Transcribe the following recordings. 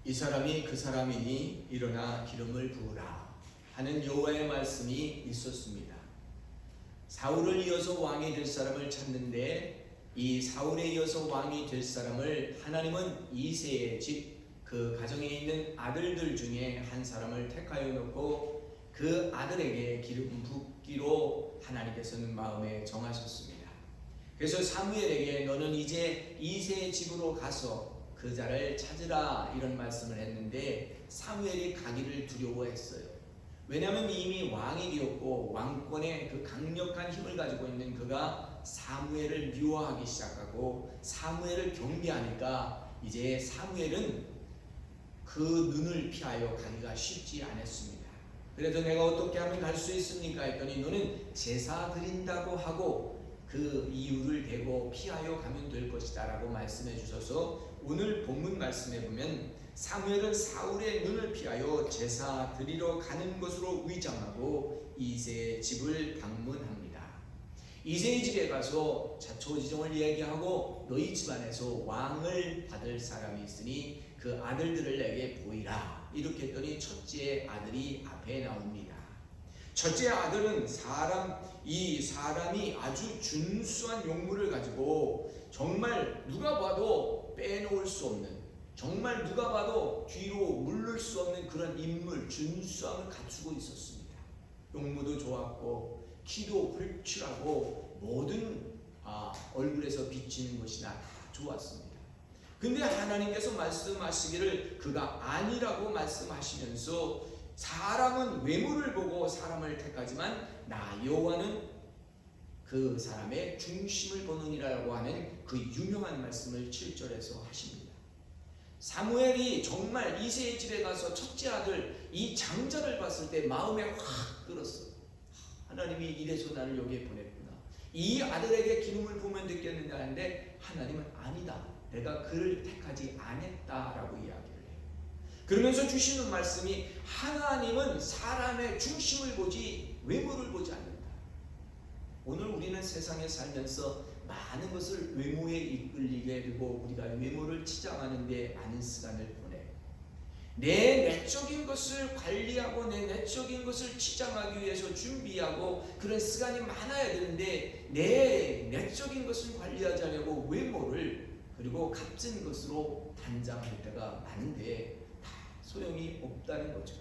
이 사람이 그 사람이니 일어나 기름을 부으라 하는 여호와의 말씀이 있었습니다. 사울을 이어서 왕이 될 사람을 찾는데 이 사울에 이어서 왕이 될 사람을 하나님은 이새의 집 그 가정에 있는 아들들 중에 한 사람을 택하여 놓고 그 아들에게 기름 붓기로 하나님께서는 마음에 정하셨습니다. 그래서 사무엘에게 너는 이제 이새의 집으로 가서 그 자를 찾으라 이런 말씀을 했는데 사무엘이 가기를 두려워했어요. 왜냐하면 이미 왕이 되었고 왕권의 그 강력한 힘을 가지고 있는 그가 사무엘을 미워하기 시작하고 사무엘을 경계하니까 이제 사무엘은 그 눈을 피하여 가기가 쉽지 않았습니다. 그래서 내가 어떻게 하면 갈 수 있습니까? 했더니 너는 제사 드린다고 하고 그 이유를 대고 피하여 가면 될 것이다 라고 말씀해 주셔서 오늘 본문 말씀에 보면 사무엘은 사울의 눈을 피하여 제사 드리러 가는 것으로 위장하고 이새의 집을 방문합니다. 이새의 집에 가서 자초지종을 이야기하고 너희 집안에서 왕을 받을 사람이 있으니 그 아들들을 내게 보이라 이렇게 했더니 첫째 아들이 앞에 나옵니다. 첫째 아들은 이 사람이 아주 준수한 용모를 가지고 정말 누가 봐도 빼놓을 수 없는, 정말 누가 봐도 뒤로 물를 수 없는 그런 인물, 준수함을 갖추고 있었습니다. 용모도 좋았고 키도 홀쭉하고 모든 얼굴에서 비치는 것이나 다 좋았습니다. 근데 하나님께서 말씀하시기를 그가 아니라고 말씀하시면서 사람은 외모를 보고 사람을 택하지만 나 여호와는 그 사람의 중심을 보느니라고 하는 그 유명한 말씀을 7절에서 하십니다. 사무엘이 정말 이새의 집에 가서 첫째 아들 이 장자를 봤을 때 마음에 확 들었어. 하나님이 이래서 나를 여기에 보냈구나. 이 아들에게 기름을 부으면 됐겠는데 하는데 하나님은 아니다. 내가 그를 택하지 않았다라고 이야기를 해요. 그러면서 주시는 말씀이 하나님은 사람의 중심을 보지 외모를 보지 않는다. 오늘 우리는 세상에 살면서 많은 것을 외모에 이끌리게 되고 우리가 외모를 치장하는 데 많은 시간을 보내요. 내 내적인 것을 관리하고 내 내적인 것을 치장하기 위해서 준비하고 그런 시간이 많아야 되는데 내 내적인 것을 관리하지 않고 외모를 그리고 값진 것으로 단장할 때가 많은데 다 소용이 없다는 거죠.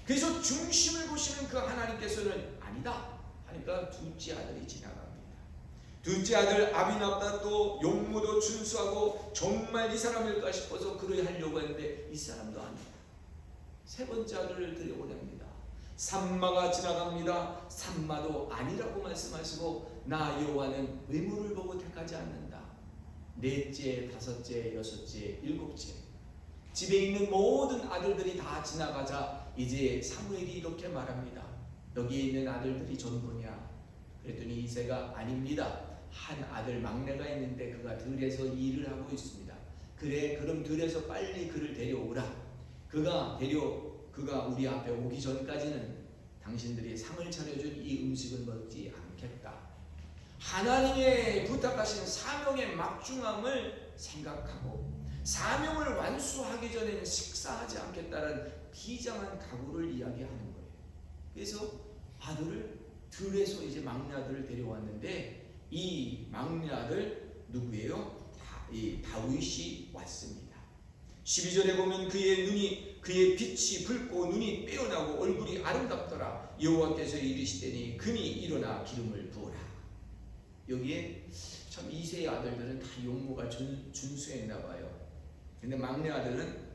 그래서 중심을 보시는 그 하나님께서는 아니다 하니까 둘째 아들이 지나갑니다. 둘째 아들 아비나답도 용모도 준수하고 정말 이 사람일까 싶어서 그를 하려고 했는데 이 사람도 아니다. 세 번째 아들을 들여보냅니다. 삼마가 지나갑니다. 삼마도 아니라고 말씀하시고 나 여호와는 외모를 보고 택하지 않는다. 넷째, 다섯째, 여섯째, 일곱째 집에 있는 모든 아들들이 다 지나가자 이제 사무엘이 이렇게 말합니다. 여기에 있는 아들들이 전부냐? 그랬더니 이새가 아닙니다. 한 아들 막내가 있는데 그가 들에서 일을 하고 있습니다. 그래 그럼 들에서 빨리 그를 데려오라. 그가 우리 앞에 오기 전까지는 당신들이 상을 차려준 이 음식을 먹지 않겠다. 하나님의 부탁하신 사명의 막중함을 생각하고 사명을 완수하기 전에는 식사하지 않겠다는 비장한 각오를 이야기하는 거예요. 그래서 아들을 들에서 이제 막내 아들을 데려왔는데 이 막내 아들 누구예요? 이 다윗이 왔습니다. 12절에 보면 그의 빛이 붉고 눈이 빼어나고 얼굴이 아름답더라. 여호와께서 이르시되니 그니 일어나 기름을 부어라. 여기에 참 이새의 아들들은 다 용모가 준수했나 봐요. 근데 막내 아들은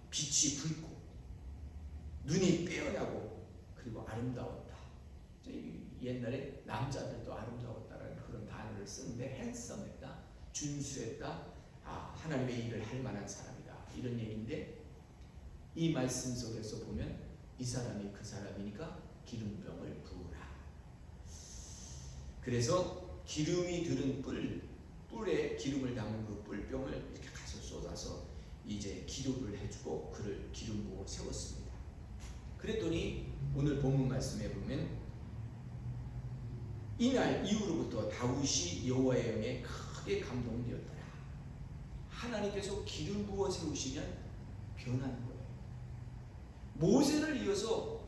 빛이 붉고 눈이 빼어나고 그리고 아름다웠다. 옛날에 남자들도 아름다웠다라는 그런 단어를 쓰는데 핸섬했다, 준수했다, 하나님의 일을 할 만한 사람이다 이런 얘기인데 이 말씀 속에서 보면 이 사람이 그 사람이니까 기름병을 부으라. 그래서 기름이 들은 뿔에 기름을 담은 그 뿔병을 이렇게 가서 쏟아서 이제 기록을 해주고 그를 기름 부어 세웠습니다. 그랬더니 오늘 본문 말씀에 보면 이날 이후로부터 다윗이 여호와의 영에 크게 감동되었더라. 하나님께서 기름 부어 세우시면 변하는 거예요. 모세를 이어서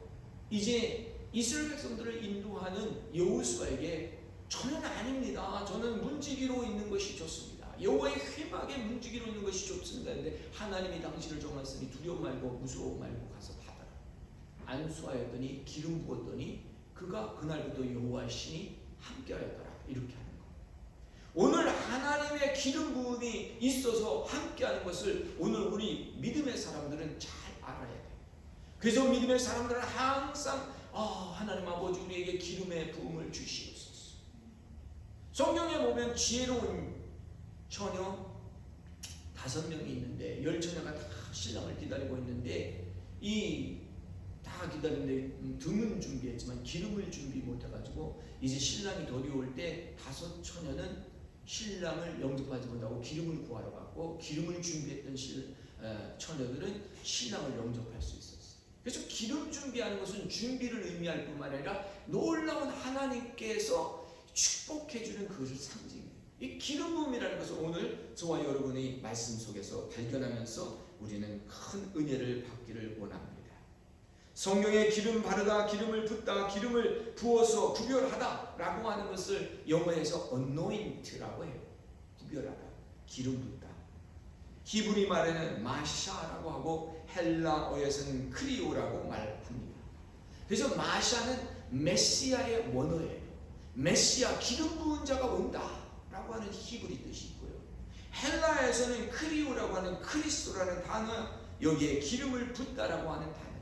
이제 이스라엘 백성들을 인도하는 여호수아에게 저는 아닙니다. 저는 문지기로 있는 것이 좋습니다. 여호와의 회막에 문지기로 있는 것이 좋습니다. 그런데 하나님이 당신을 정하였으니 두려워 말고 무서워 말고 가서 받아라. 안수하였더니 기름 부었더니 그가 그날부터 여호와의 신이 함께하였더라. 이렇게 하는 거예요. 오늘 하나님의 기름 부음이 있어서 함께하는 것을 오늘 우리 믿음의 사람들은 잘 알아야 돼요. 그래서 믿음의 사람들은 항상 하나님 아버지 우리에게 기름의 부음을 주시옵소서. 성경에 보면 지혜로운 처녀 5명이 있는데 10처녀가 다 신랑을 기다리고 있는데 이 다 기다리는데 등은 준비했지만 기름을 준비 못해가지고 이제 신랑이 더디올 때 5처녀는 신랑을 영접하지 못하고 기름을 구하러 갔고 기름을 준비했던 처녀들은 신랑을 영접할 수 있었어요. 그래서 기름 준비하는 것은 준비를 의미할 뿐만 아니라 놀라운 하나님께서 축복해주는 그것을 상징해요. 이 기름 부음이라는 것을 오늘 저와 여러분의 말씀 속에서 발견하면서 우리는 큰 은혜를 받기를 원합니다. 성경에 기름 바르다, 기름을 붓다, 기름을 부어서 구별하다 라고 하는 것을 영어에서 anoint라고 해요. 구별하다, 기름 붓다. 히브리 말에는 마샤라고 하고 헬라어에서는 크리오라고 말합니다. 그래서 마샤는 메시아의 원어예요. 메시아, 기름 부은 자가 온다 라고 하는 히브리 뜻이 있고요. 헬라에서는 크리오라고 하는 크리스토라는 단어, 여기에 기름을 붓다라고 하는 단어예요.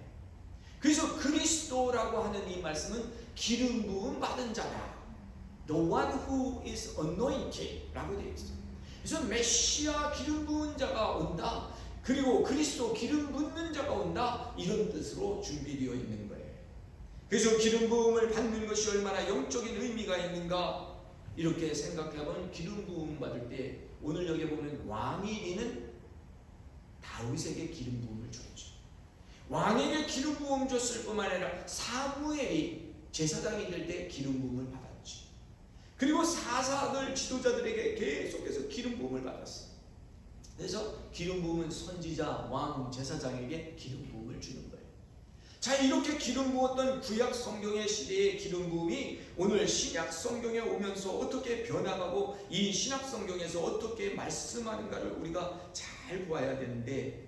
그래서 그리스도라고 하는 이 말씀은 기름 부음 받은 자다. The one who is anointed 라고 되어 있어요. 그래서 메시아 기름 부은 자가 온다. 그리고 그리스도 기름 붓는 자가 온다. 이런 뜻으로 준비되어 있는 거예요. 그래서 기름 부음을 받는 것이 얼마나 영적인 의미가 있는가 이렇게 생각해보면 기름 부음 받을 때 오늘 여기 보면 왕이리는 다윗에게 기름 부음을 줬죠. 왕에게 기름 부음 줬을 뿐만 아니라 사무엘이 제사장이 될 때 기름 부음을 받았죠. 그리고 사사들 지도자들에게 계속해서 기름 부음을 받았어요. 그래서 기름 부음은 선지자, 왕, 제사장에게 기름 부음을 주는 거예요. 자, 이렇게 기름 부었던 구약 성경의 시대의 기름 부음이 오늘 신약 성경에 오면서 어떻게 변화가고 이 신약 성경에서 어떻게 말씀하는가를 우리가 잘 보아야 되는데,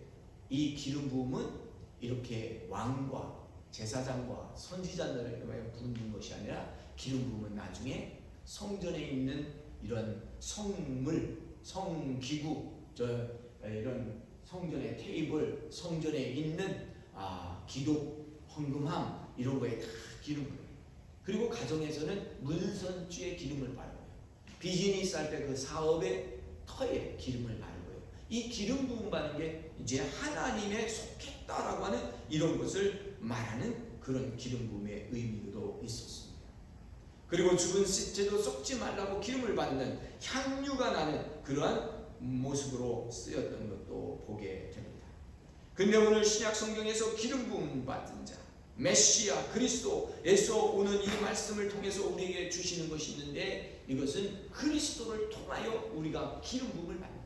이 기름 부음은 이렇게 왕과 제사장과 선지자들에게 부는 것이 아니라 기름 부음은 나중에 성전에 있는 이런 성물, 성기구, 이런 성전의 테이블, 성전에 있는 기도, 헌금함 이런 거에 다 기름을, 그리고 가정에서는 문선주에 기름을 바르고요. 비즈니스 할 때 그 사업의 터에 기름을 바르고요. 이 기름 부음 받는 게 이제 하나님에 속했다라고 하는 이런 것을 말하는 그런 기름 부음의 의미도 있었습니다. 그리고 죽은 셋째도 썩지 말라고 기름을 받는 향유가 나는 그러한 모습으로 쓰였던 것도 보게 됩니다. 근데 오늘 신약 성경에서 기름 부음 받은 자, 메시아 그리스도에서 오는 이 말씀을 통해서 우리에게 주시는 것이 있는데, 이것은 그리스도를 통하여 우리가 기름 부음을 받는다.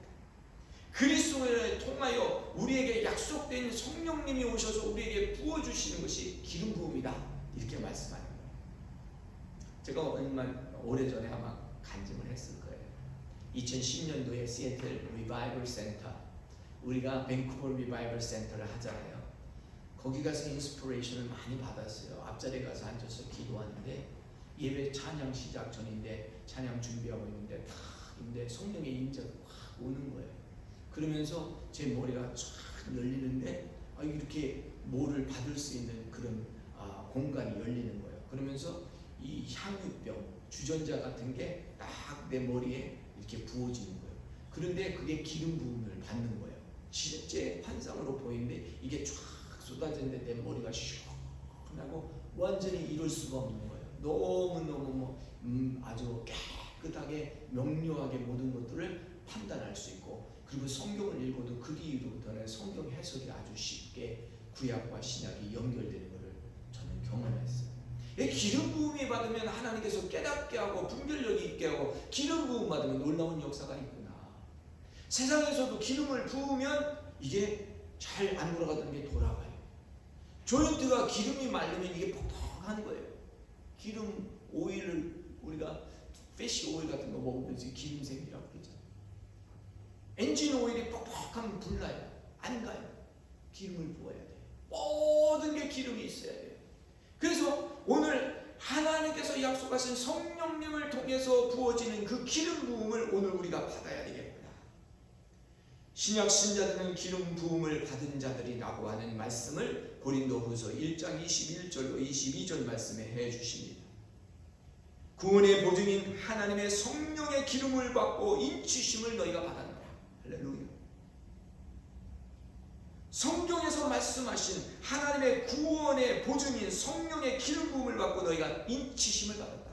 그리스도를 통하여 우리에게 약속된 성령님이 오셔서 우리에게 부어주시는 것이 기름 부음이다, 이렇게 말씀하는 거예요. 제가 얼마 오래전에 아마 간증을 했을 거예요. 2010년도에 시애틀 리바이벌 센터, 우리가 밴쿠버 리바이벌 센터를 하잖아요. 거기 가서 인스피레이션을 많이 받았어요. 앞자리에 가서 앉아서 기도하는데, 예배 찬양 시작 전인데 찬양 준비하고 있는데 근데 성령의 임재가 확 오는 거예요. 그러면서 제 머리가 쫙 열리는데 이렇게 뭐를 받을 수 있는 그런 공간이 열리는 거예요. 그러면서 이 향유병, 주전자 같은 게 딱 내 머리에 이렇게 부어지는 거예요. 그런데 그게 기름 부음을 받는 거예요. 실제 환상으로 보이는데 이게 쫙 쏟아지는데 내 머리가 시원하고 완전히 이룰 수가 없는 거예요. 너무너무 아주 깨끗하게 명료하게 모든 것들을 판단할 수 있고, 그리고 성경을 읽어도 그 뒤로부터는 성경 해석이 아주 쉽게 구약과 신약이 연결되는 것을 저는 경험했어요. 기름 부음이 받으면 하나님께서 깨닫게 하고 분별력이 있게 하고, 기름 부음 받으면 놀라운 역사가 있구나. 세상에서도 기름을 부으면 이게 잘 안 돌아가던 게 돌아가요. 조인트가 기름이 마르면 이게 퍽퍽한 거예요. 기름 오일을 우리가 패시 오일 같은 거 먹으면 기름 생기라고 그러잖아요. 엔진 오일이 퍽퍽하면 불나요. 안 가요. 기름을 부어야 돼요. 모든 게 기름이 있어야 돼요. 그래서 오늘 하나님께서 약속하신 성령님을 통해서 부어지는 그 기름 부음을 오늘 우리가 받아야 되겠구나. 신약 신자들은 기름 부음을 받은 자들이라고 하는 말씀을 고린도후서 1장 21절로 22절 말씀에 해 주십니다. 구원의 보증인 하나님의 성령의 기름을 받고 인치심을 너희가 받았노라. 할렐루야. 성경에서 말씀하신 하나님의 구원의 보증인 성령의 기름 부음을 받고 너희가 인치심을 받았다.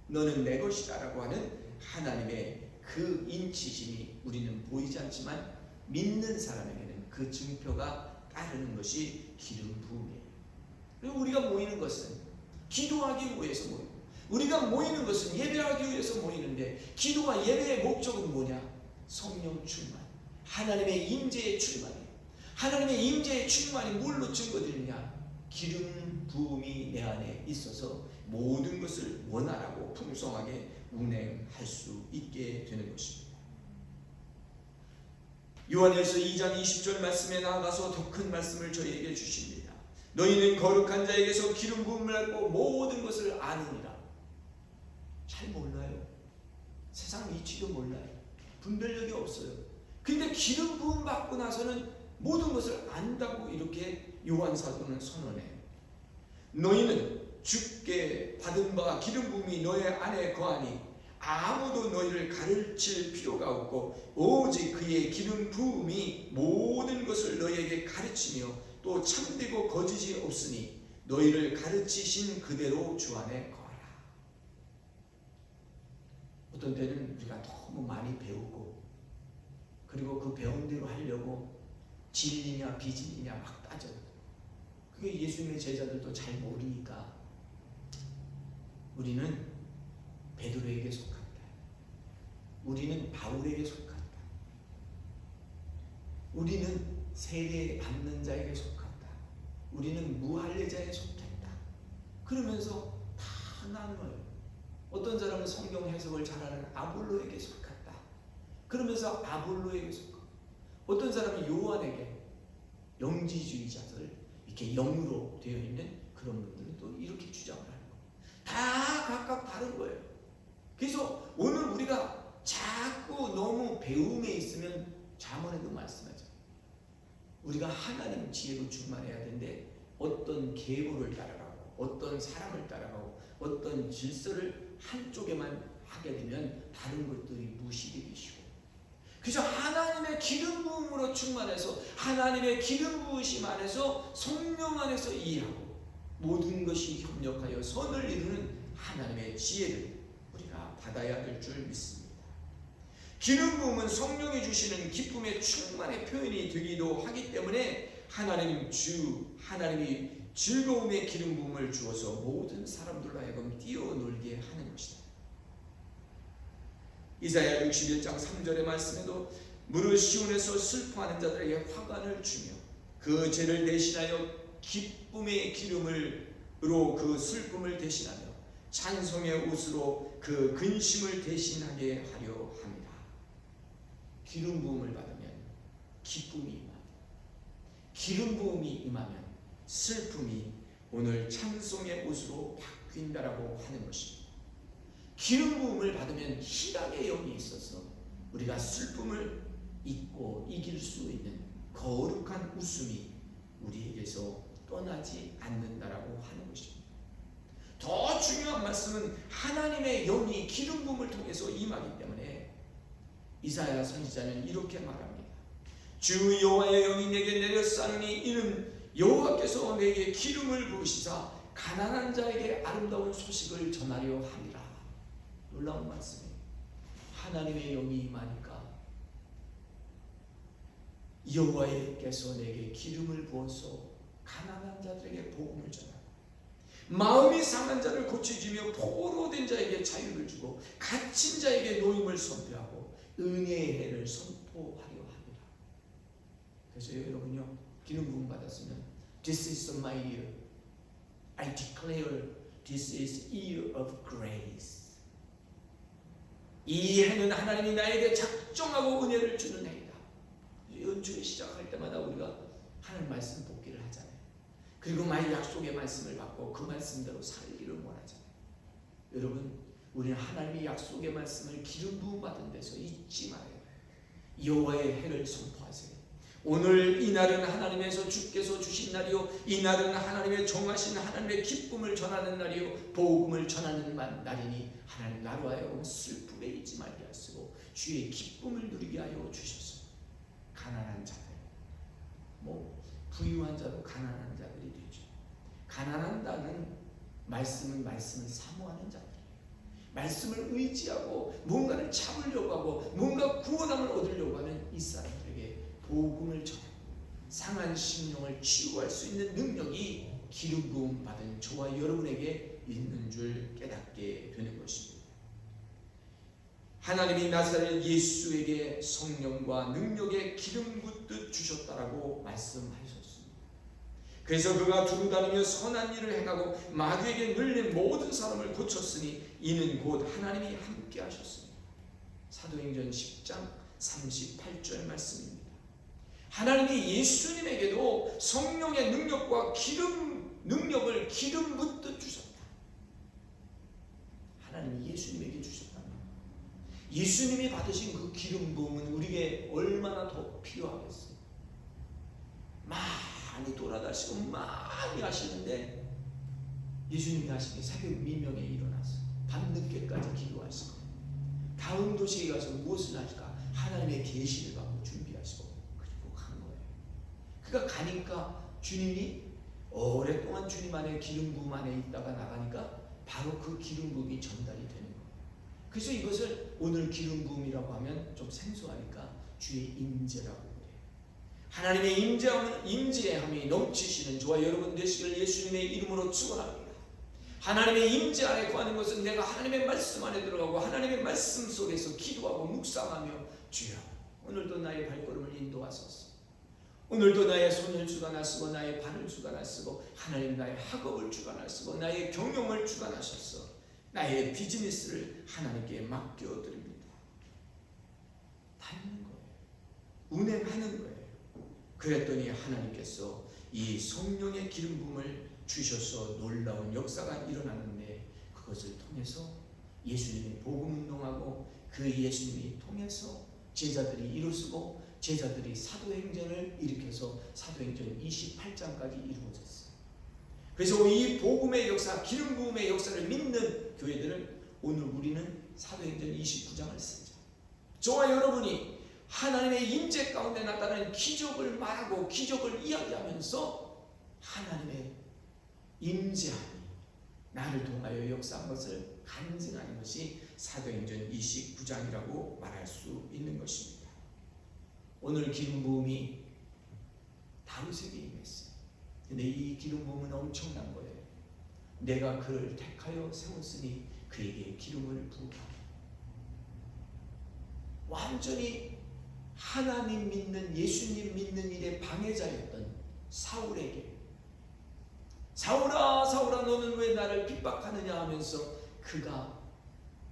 너는 내 것이다 라고 하는 하나님의 그 인치심이 우리는 보이지 않지만 믿는 사람에게는 그 증표가 따르는 것이 기름 부음이에요. 그리고 우리가 모이는 것은 기도하기 위해서 모이고, 우리가 모이는 것은 예배하기 위해서 모이는데, 기도와 예배의 목적은 뭐냐? 성령 충만, 하나님의 임재의 충만이에요. 하나님의 임재의 충만이 뭘로 증거되느냐? 기름 부음이 내 안에 있어서 모든 것을 원활하고 풍성하게 운행할 수 있게 되는 것입니다. 요한일서 2장 20절 말씀에 나아가서 더 큰 말씀을 저희에게 주십니다. 너희는 거룩한 자에게서 기름 부음을 받고 모든 것을 아느니라. 잘 몰라요. 세상 이치도 몰라요. 분별력이 없어요. 근데 기름 부음 받고 나서는 모든 것을 안다고 이렇게 요한 사도는 선언해요. 너희는 주께 받은 바 기름 부음이 너희 안에 거하니 아무도 너희를 가르칠 필요가 없고 오직 그의 기름 부음이 모든 것을 너희에게 가르치며 또 참되고 거짓이 없으니 너희를 가르치신 그대로 주 안에 거하라. 어떤 때는 우리가 너무 많이 배우고 그리고 그 배운 대로 하려고 진리냐 비진리냐 막 따져요. 그게 예수님의 제자들도 잘 모르니까 우리는 베드로에게 속한다. 우리는 바울에게 속한다. 우리는 세례 받는 자에게 속한다. 우리는 무할례자에 속했다. 그러면서 다 나눠요. 어떤 사람은 성경 해석을 잘하는 아볼로에게 속했다. 그러면서 아볼로에게 속하고, 어떤 사람은 요한에게, 영지주의자들, 이렇게 영으로 되어 있는 그런 분들은 또 이렇게 주장을 하는 거예요. 다 각각 다른 거예요. 그래서 오늘 우리가 자꾸 너무 배움에 있으면 잠언에도 말씀하죠. 우리가 하나님 지혜로 충만해야 되는데 어떤 계보를 따라가고 어떤 사람을 따라가고 어떤 질서를 한쪽에만 하게 되면 다른 것들이 무시되기 쉬워. 그래서 하나님의 기름 부음으로 충만해서 하나님의 기름 부으심 안에서 성령 안에서 이해하고 모든 것이 협력하여 선을 이루는 하나님의 지혜를 우리가 받아야 될 줄 믿습니다. 기름 부음은 성령이 주시는 기쁨의 충만의 표현이 되기도 하기 때문에 하나님이 즐거움의 기름 부음을 주어서 모든 사람들로 하여금 뛰어놀게 하는 것이다. 이사야 61장 3절의 말씀에도 무릇 시온에서 슬퍼하는 자들에게 화관을 주며 그 죄를 대신하여 기쁨의 기름으로 그 슬픔을 대신하며 찬송의 옷으로 그 근심을 대신하게 하려 합니다. 기름 부음을 받으면 기쁨이 임하고 기름 부음이 임하면 슬픔이 오늘 찬송의 옷으로 바뀐다라고 하는 것입니다. 기름 부음을 받으면 희락의 영이 있어서 우리가 슬픔을 잊고 이길 수 있는 거룩한 웃음이 우리에게서 떠나지 않는다라고 하는 것입니다. 더 중요한 말씀은 하나님의 영이 기름 부음을 통해서 임하기 때문에 이사야 선지자는 이렇게 말합니다. 주 여호와의 영이 내게 내렸사오니 이는 여호와께서 내게 기름을 부으시사 가난한 자에게 아름다운 소식을 전하려 함이라. 놀라운 말씀이에요. 하나님의 영이 임하니까 여호와께서 내게 기름을 부어서 가난한 자들에게 복음을 전하고 마음이 상한 자를 고쳐주며 포로된 자에게 자유를 주고 갇힌 자에게 노임을 선포하고 은혜의 해를 선포하고 선포하려 합니다. 그래서 여러분요, 기름 부음 받았으면 This is my year. I declare this is year of grace. 이 해는 하나님이 나에게 작정하고 은혜를 주는 해이다. 연주회 시작할 때마다 우리가 하나님 말씀 복기를 하잖아요. 그리고 많이 약속의 말씀을 받고 그 말씀대로 살기를 원하잖아요. 여러분, 우리는 하나님의 약속의 말씀을 기름 부음 받은 데서 잊지 말아요. 여호와의 해를 선포하세요. 오늘 이 날은 하나님에서 주께서 주신 날이요, 이 날은 하나님의 정하신 하나님의 기쁨을 전하는 날이요, 복음을 전하는 날이니 하나님 나로 하여금 슬픔에 있지 말게 하시고 주의 기쁨을 누리게 하여 주셨소. 가난한 자들, 부유한 자도 가난한 자들이 되죠. 가난한다는 말씀은 말씀을 사모하는 자들이에요. 말씀을 의지하고 뭔가를 잡으려고 하고 뭔가 구원함을 얻으려고 하는 이 사람들에게 복음을 전하고 상한 심령을 치유할 수 있는 능력이 기름 부음 받은 저와 여러분에게 있는 줄 깨닫게 되는 것입니다. 하나님이 나사렛 예수에게 성령과 능력의 기름 붓듯 주셨다라고 말씀하셨습니다. 그래서 그가 두루다니며 선한 일을 행하고 마귀에게 눌린 모든 사람을 고쳤으니 이는 곧 하나님이 함께 하셨습니다. 사도행전 10장 38절 말씀입니다. 하나님이 예수님에게도 성령의 능력과 능력을 기름 붓듯 주셨다. 하나님이 예수님에게 주셨다. 예수님이 받으신 그 기름 부음은 우리에게 얼마나 더 필요하겠어요. 많이 돌아다니시고 많이 하시는데 예수님이 하시니 새벽 미명에 일어나서 밤늦게까지 기도하시고 다음 도시에 가서 무엇을 하실까? 하나님의 계시를 받고 준비하시고 그리고 간 거예요. 그가 가니까 주님이 오랫동안 주님 안에 기름 부음 안에 있다가 나가니까 바로 그 기름 부음이 전달이 되는 거예요. 그래서 이것을 오늘 기름 부음이라고 하면 좀 생소하니까 주의 임재라고 그래요. 하나님의 임재함이 넘치시는 저와 여러분 되시길 예수님의 이름으로 축원합니다. 하나님의 임재 안에 구하는 것은 내가 하나님의 말씀 안에 들어가고 하나님의 말씀 속에서 기도하고 묵상하며 주여 오늘도 나의 발걸음을 인도하소서. 오늘도 나의 손을 주관하시고 나의 발을 주관하시고 하나님 나의 학업을 주관하시고 나의 경영을 주관하셔서 나의 비즈니스를 하나님께 맡겨드립니다. 닮는 거예요. 운행하는 거예요. 그랬더니 하나님께서 이 성령의 기름 부음을 주셔서 놀라운 역사가 일어나는데 그것을 통해서 예수님이 복음 운동하고 그 예수님이 통해서 제자들이 이루시고 제자들이 사도행전을 일으켜서 사도행전 28장까지 이루어졌어요. 그래서 이 복음의 역사, 기름 부음의 역사를 믿는 교회들은 오늘 우리는 사도행전 29장을 쓰죠. 저와 여러분이 하나님의 임재 가운데 나타나는 기적을 말하고 기적을 이야기하면서 하나님의 임재함이 나를 통하여 역사한 것을 간증하는 것이 사도행전 29장이라고 말할 수 있는 것입니다. 오늘 기름 부음이 다윗에게 임했어요. 근데 이 기름 부음은 엄청난 거예요. 내가 그를 택하여 세웠으니 그에게 기름을 부으라. 완전히 하나님 믿는 예수님 믿는 일에 방해자였던 사울에게 사울아 사울아 너는 왜 나를 핍박하느냐 하면서 그가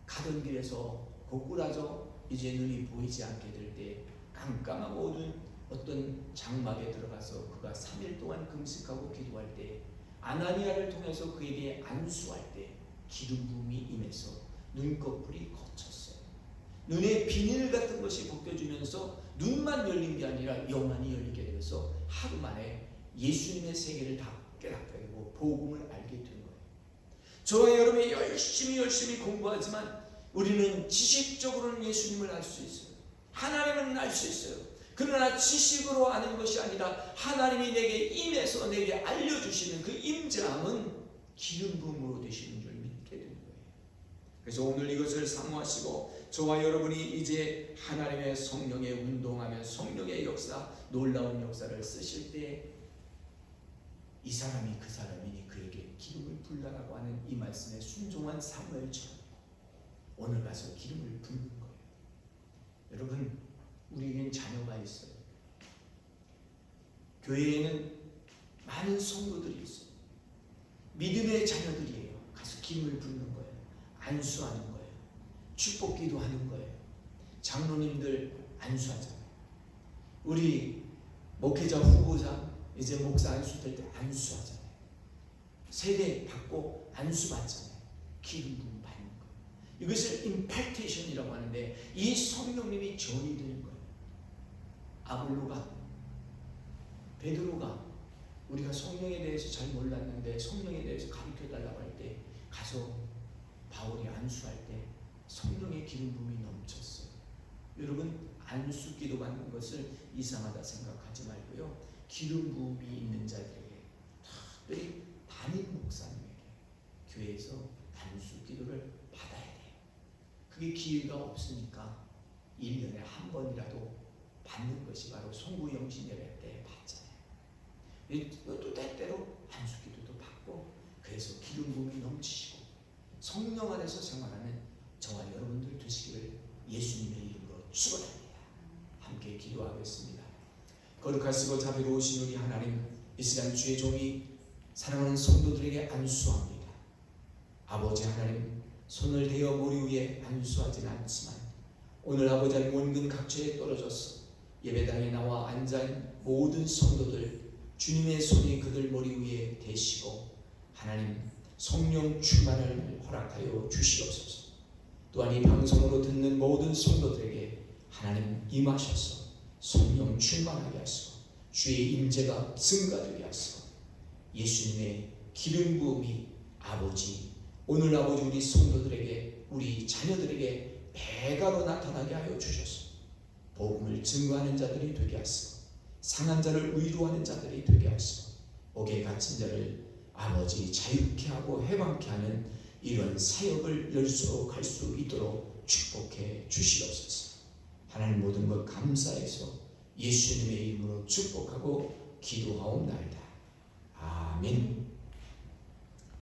가던 길에서 고꾸라져 이제 눈이 보이지 않게 될 때 깜깜하고 어두운 어떤 장막에 들어가서 그가 3일 동안 금식하고 기도할 때 아나니아를 통해서 그에게 안수할 때 기름 부음이 임해서 눈꺼풀이 거쳤어요. 눈에 비닐 같은 것이 벗겨지면서 눈만 열린 게 아니라 영안이 열리게 되어서 하루 만에 예수님의 세계를 다 깨닫게 되고 복음을 알게 된 거예요. 저와 여러분이 열심히 공부하지만 우리는 지식적으로는 예수님을 알 수 있어요. 하나님은 알 수 있어요. 그러나 지식으로 아는 것이 아니라 하나님이 내게 임해서 내게 알려주시는 그 임재함은 기름 부음으로 되시는 줄 믿게 되는 거예요. 그래서 오늘 이것을 사모하시고 저와 여러분이 이제 하나님의 성령에 운동하며 성령의 역사, 놀라운 역사를 쓰실 때 이 사람이 그 사람이니 그에게 기름을 불라라고 하는 이 말씀에 순종한 사무엘처럼 오늘 가서 기름을 붓는 거예요. 여러분 우리에겐 자녀가 있어요. 교회에는 많은 성도들이 있어요. 믿음의 자녀들이에요. 가서 기름을 붓는 거예요. 안수하는 거예요. 축복기도 하는 거예요. 장로님들 안수하잖아요. 우리 목회자 후보자 이제 목사 안수될 때 안수하잖아요. 세례 받고 안수 받잖아요. 기름 부음 받는 거예요. 이것을 임팩테이션이라고 하는데 이 성령님이 전이 되는 거예요. 아볼로가, 베드로가 우리가 성령에 대해서 잘 몰랐는데 성령에 대해서 가르쳐 달라고 할 때 가서 바울이 안수할 때 성령의 기름 부음이 넘쳤어요. 여러분 안수 기도 받는 것을 이상하다 생각하지 말고요. 기름 부음이 있는 자들에게, 특별히 담임 목사님에게 교회에서 안수 기도를 받아야 돼요. 그게 기회가 없으니까 1년에 한 번이라도 받는 것이 바로 송구영신 예배 때 받잖아요. 또 때때로 안수 기도도 받고, 그래서 기름 부음이 넘치시고 성령 안에서 생활하는 저와 여러분들 되시기를 예수님의 이름으로 축원합니다. 함께 기도하겠습니다. 거룩하시고 자비로우신 우리 하나님, 이 시간 주의 종이 사랑하는 성도들에게 안수합니다. 아버지 하나님, 손을 대어 머리 위에 안수하지는 않지만 오늘 아버지 하나님 원근 각처에 떨어져서 예배당에 나와 앉아있는 모든 성도들 주님의 손이 그들 머리 위에 대시고 하나님 성령 충만을 허락하여 주시옵소서. 또한 이 방송으로 듣는 모든 성도들에게 하나님 임하셔서 성령 충만하게 하시고 주의 임재가 증가되게 하시고 예수님의 기름 부음이 아버지 오늘 아버지 우리 성도들에게 우리 자녀들에게 배가로 나타나게 하여 주셔서 복음을 증거하는 자들이 되게 하시고 상한 자를 위로하는 자들이 되게 하시고 옥에 갇힌 자를 아버지 자유케 하고 해방케 하는 이런 사역을 열수록 할 수 있도록 축복해 주시옵소서. 하나님 모든 것 감사해서 예수님의 이름으로 축복하고 기도하옵나이다. 아멘.